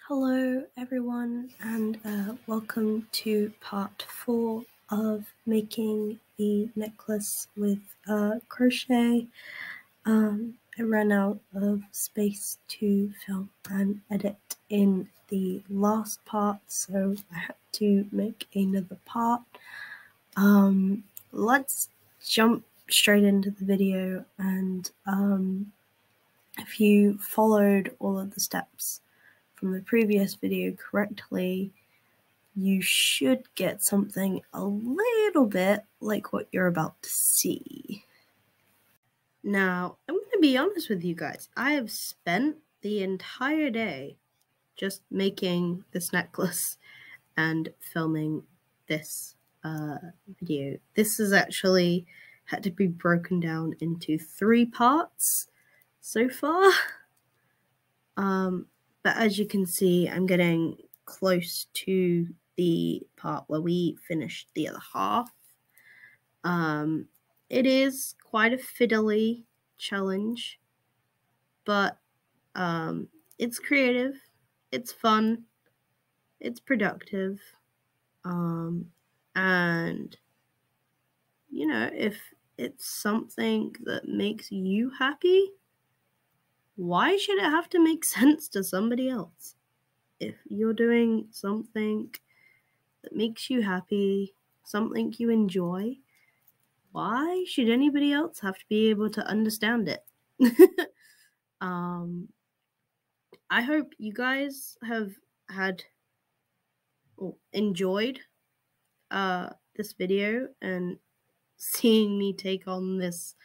Hello everyone, and welcome to part 4 of making the necklace with crochet. I ran out of space to film and edit in the last part, so I had to make another part. Let's jump straight into the video, and if you followed all of the steps from the previous video correctly, you should get something a little bit like what you're about to see. Now, I'm going to be honest with you guys. I have spent the entire day just making this necklace and filming this video. This has actually had to be broken down into 3 parts so far. But as you can see, I'm getting close to the part where we finished the other half. It is quite a fiddly challenge, but it's creative, it's fun, it's productive, and you know, if it's something that makes you happy, why should it have to make sense to somebody else? If you're doing something that makes you happy, something you enjoy, why should anybody else have to be able to understand it? I hope you guys have had or enjoyed this video and seeing me take on this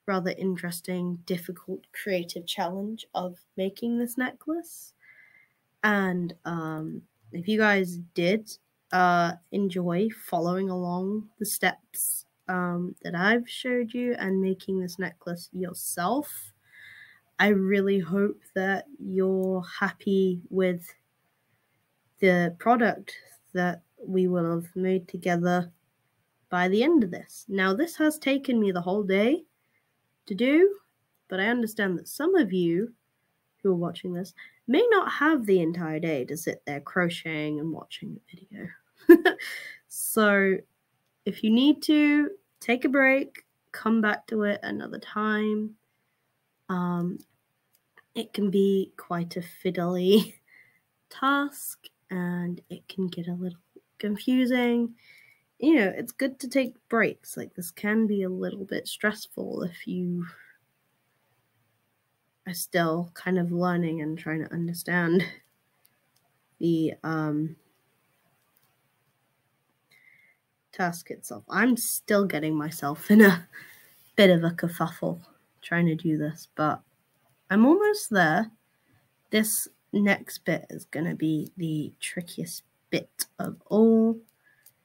rather interesting, difficult, creative challenge of making this necklace. And if you guys did enjoy following along the steps that I've showed you and making this necklace yourself, I really hope that you're happy with the product that we will have made together by the end of this. Now, this has taken me the whole day to do, but I understand that some of you who are watching this may not have the entire day to sit there crocheting and watching the video. So if you need to take a break, come back to it another time. It can be quite a fiddly task and it can get a little confusing. You know, it's good to take breaks. Like, this can be a little bit stressful if you are still kind of learning and trying to understand the task itself. I'm still getting myself in a bit of a kerfuffle trying to do this, but I'm almost there. This next bit is going to be the trickiest bit of all,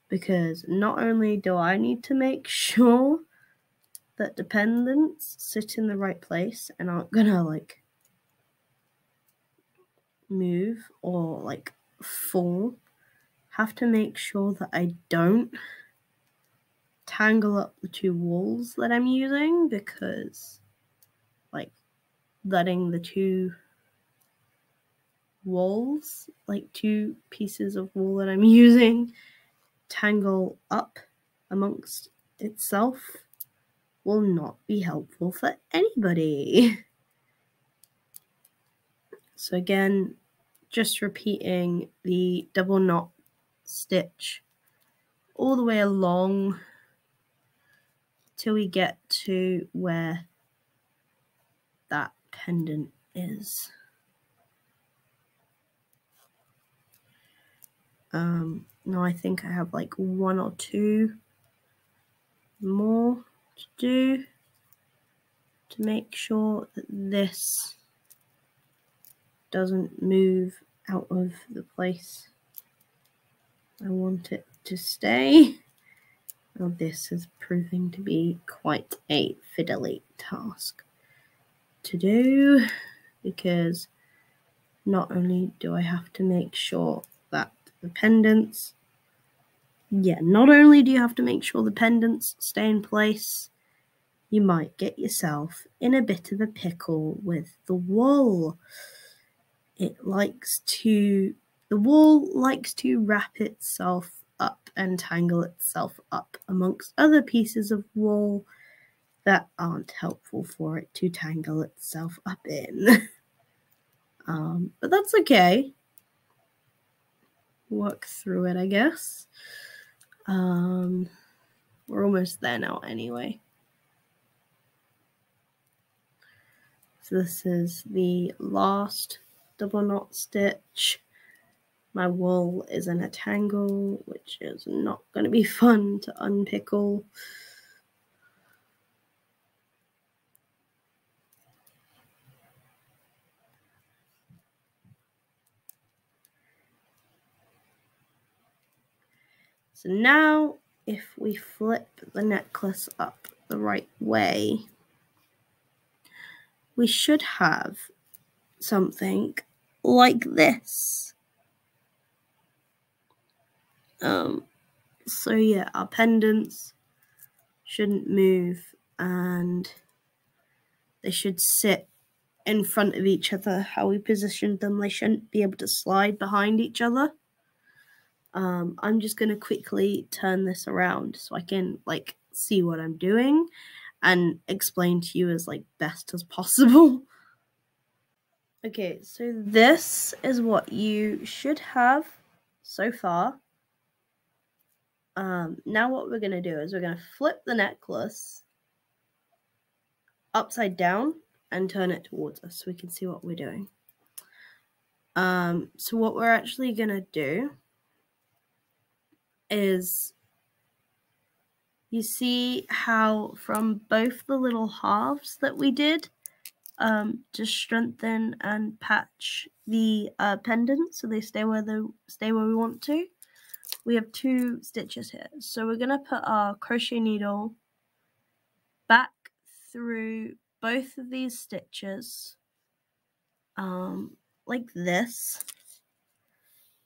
because not only do I need to make sure that the pendants sit in the right place and aren't gonna like move or like fall, have to make sure that I don't tangle up the 2 wools that I'm using, because like letting the 2 walls, like 2 pieces of wool that I'm using, tangle up amongst itself will not be helpful for anybody. So again, just repeating the double knot stitch all the way along till we get to where that pendant is. Now I think I have like 1 or 2 more to do to make sure that this doesn't move out of the place I want it to stay. Now this is proving to be quite a fiddly task to do, because not only do I have to make sure that the pendants, not only do you have to make sure the pendants stay in place, you might get yourself in a bit of a pickle with the wool. the wool likes to wrap itself up and tangle itself up amongst other pieces of wool that aren't helpful for it to tangle itself up in. But that's okay. Work through it, I guess. We're almost there now anyway. So this is the last double knot stitch. My wool is in a tangle, which is not going to be fun to unpickle. So now, if we flip the necklace up the right way, we should have something like this. So yeah, our pendants shouldn't move and they should sit in front of each other how we positioned them. They shouldn't be able to slide behind each other. I'm just going to quickly turn this around so I can see what I'm doing and explain to you as best as possible. Okay, so this is what you should have so far. Now what we're going to do is we're going to flip the necklace upside down and turn it towards us so we can see what we're doing. So what we're actually going to do is, you see how from both the little halves that we did to strengthen and patch the pendant so they stay where we want to, we have 2 stitches here. So we're going to put our crochet needle back through both of these stitches like this.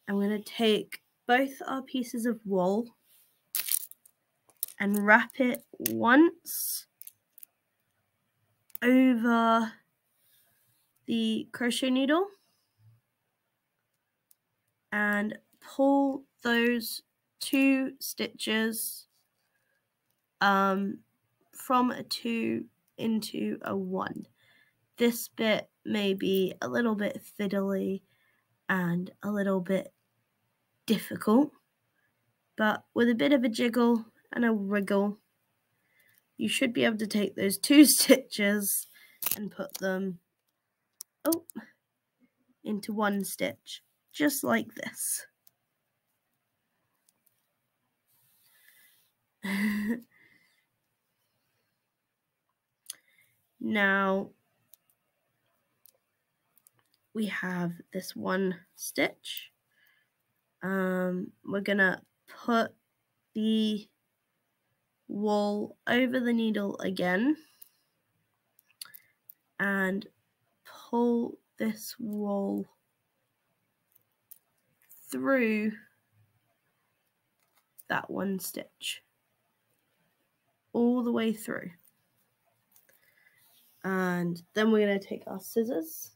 I'm going to take both our pieces of wool and wrap it once over the crochet needle and pull those 2 stitches from a 2 into a 1. This bit may be a little bit fiddly and a little bit difficult, but with a bit of a jiggle and a wriggle, you should be able to take those 2 stitches and put them into 1 stitch, just like this. Now we have this 1 stitch. We're gonna put the wool over the needle again and pull this wool through that 1 stitch all the way through. And then we're going to take our scissors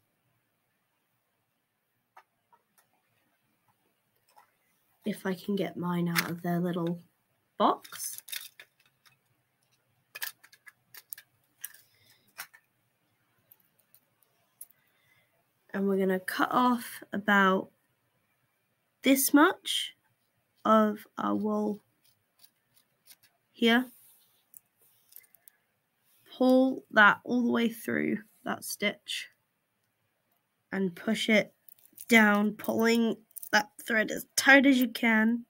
if I can get mine out of their little box. And we're going to cut off about this much of our wool here. Pull that all the way through that stitch and push it down, pulling that thread as tight as you can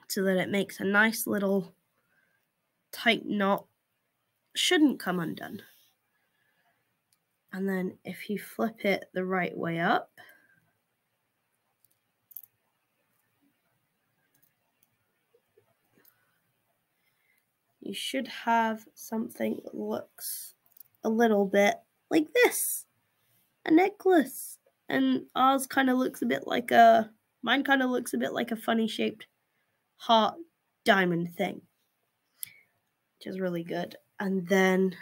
so that it makes a nice little tight knot. Shouldn't come undone. And then if you flip it the right way up, you should have something that looks a little bit like this, a necklace. And ours kind of looks a bit like mine kind of looks a bit like a funny shaped heart diamond thing, which is really good. And then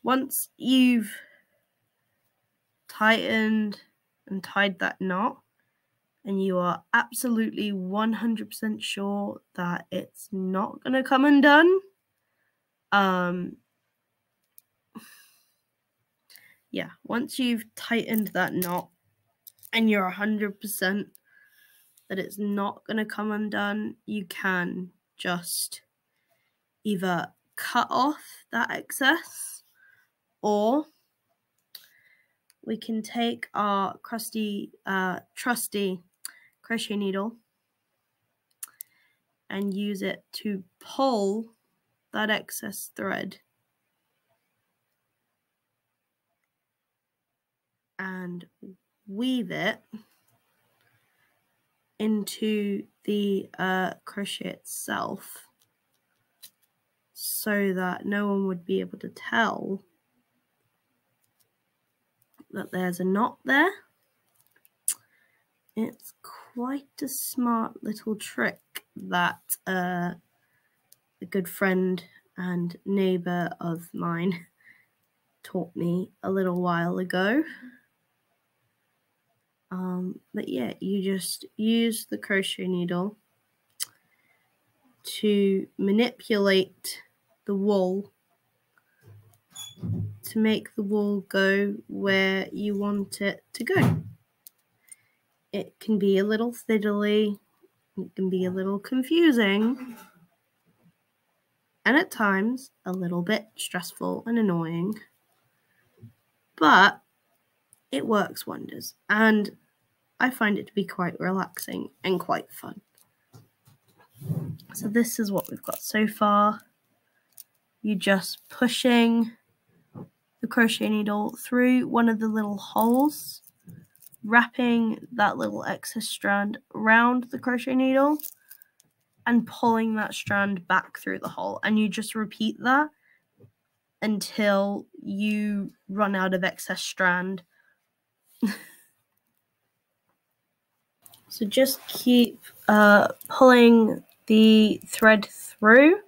once you've tightened and tied that knot, and you are absolutely 100% sure that it's not going to come undone, yeah, once you've tightened that knot and you're 100% that it's not going to come undone, you can just either cut off that excess, or we can take our trusty crochet needle and use it to pull that excess thread and weave it into the crochet itself, so that no one would be able to tell that there's a knot there. It's quite a smart little trick that a good friend and neighbor of mine taught me a little while ago. But yeah, you just use the crochet needle to manipulate the wool to make the wool go where you want it to go. It can be a little fiddly, it can be a little confusing, and at times a little bit stressful and annoying, but it works wonders, and I find it to be quite relaxing and quite fun. So this is what we've got so far. You're just pushing the crochet needle through one of the little holes, wrapping that little excess strand around the crochet needle and pulling that strand back through the hole, and you just repeat that until you run out of excess strand. So just keep pulling the thread through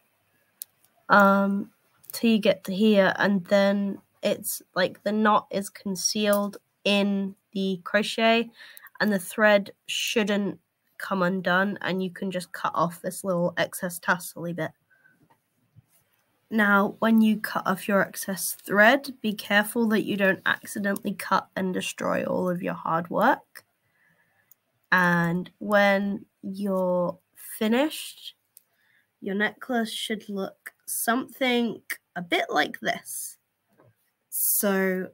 till you get to here, and then it's like the knot is concealed in the crochet and the thread shouldn't come undone, and you can just cut off this little excess tassely bit. Now, when you cut off your excess thread, be careful that you don't accidentally cut and destroy all of your hard work. And when you're finished, your necklace should look something a bit like this. So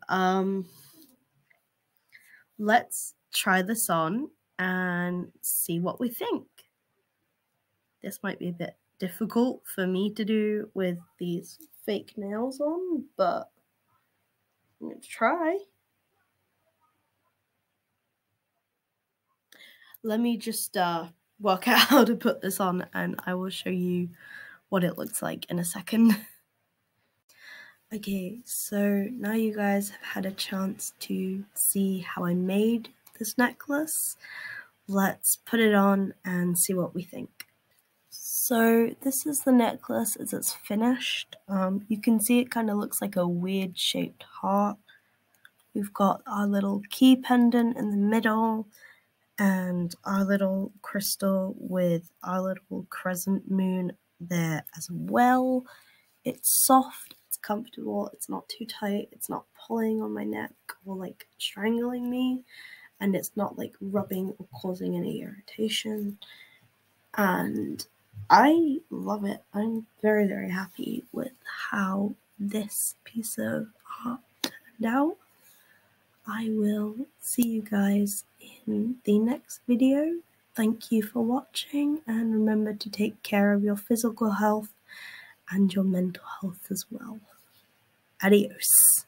let's try this on and see what we think. This might be a bit difficult for me to do with these fake nails on, but I'm going to try. Let me just work out how to put this on, and I will show you what it looks like in a second. Okay, so now you guys have had a chance to see how I made this necklace. Let's put it on and see what we think. So this is the necklace as it's finished. You can see it kind of looks like a weird shaped heart. We've got our little key pendant in the middle and our little crystal with our little crescent moon there as well. It's soft, it's comfortable, it's not too tight, it's not pulling on my neck or like strangling me, and it's not like rubbing or causing any irritation. And I love it. I'm very, very happy with how this piece of art turned out. I will see you guys in the next video. Thank you for watching, and remember to take care of your physical health and your mental health as well. Adios.